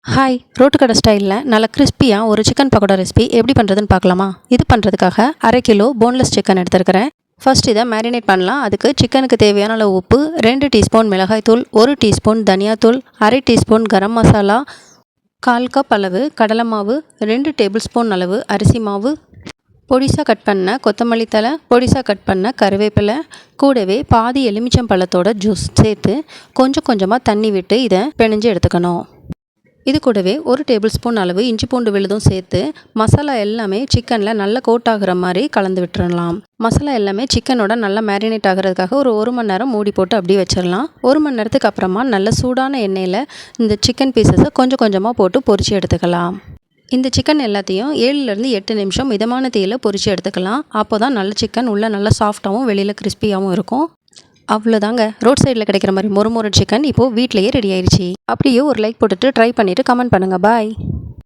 Hi, road கடை ஸ்டைலில் நல்ல கிறிஸ்பியாக ஒரு சிக்கன் பக்கோடா ரெசிபி எப்படி பண்ணுறதுன்னு பார்க்கலாமா? இது பண்ணுறதுக்காக 1/2 கிலோ போன்லெஸ் சிக்கன் எடுத்துருக்கிறேன். ஃபர்ஸ்ட் இதை மேரினேட் பண்ணலாம். அதுக்கு சிக்கனுக்கு தேவையான அளவு உப்பு, 2 டீஸ்பூன் மிளகாய்த்தூள், 1 டீஸ்பூன் தனியாத்தூள், 1/2 டீஸ்பூன் கரம் மசாலா, 1/4 கப் அளவு கடலை மாவு, 2 டேபிள் ஸ்பூன் அளவு அரிசி மாவு, பொடிசாக கட் பண்ண கொத்தமல்லி தழை, பொடிசாக கட் பண்ண கருவேப்பிலை, கூடவே பாதி எலுமிச்சம்பழத்தோட ஜூஸ் சேர்த்து கொஞ்சம் கொஞ்சமாக தண்ணி விட்டு இதை பிணைஞ்சு எடுத்துக்கணும். இது கூடவே 1 டேபிள் ஸ்பூன் அளவு இஞ்சி பூண்டு விழுதும் சேர்த்து மசாலா எல்லாமே சிக்கனில் நல்லா கோட் ஆகிற மாதிரி கலந்து விட்டுறலாம். மசாலா எல்லாமே சிக்கனோட நல்லா மேரினேட் ஆகிறதுக்காக ஒரு 1 மணி நேரம் மூடி போட்டு அப்படியே வச்சிடலாம். 1 மணி நேரத்துக்கு அப்புறமா நல்ல சூடான எண்ணெயில் இந்த சிக்கன் பீசஸை கொஞ்சம் கொஞ்சமாக போட்டு பொரித்து எடுத்துக்கலாம். இந்த சிக்கன் எல்லாத்தையும் 7லேருந்து 8 நிமிஷம் மிதமான தீயில் பொரித்து எடுத்துக்கலாம். அப்போ தான் நல்ல சிக்கன் உள்ளே நல்லா சாஃப்டாகவும் வெளியில் கிறிஸ்பியாகவும் இருக்கும். அவ்வளோதாங்க, ரோட் சைடில் கிடைக்கிற மாதிரி மொறு மொறு சிக்கன் இப்போது வீட்டிலேயே ரெடி ஆயிடுச்சு. அப்படியே ஒரு லைக் போட்டுட்டு ட்ரை பண்ணிவிட்டு கமெண்ட் பண்ணுங்கள். பாய்.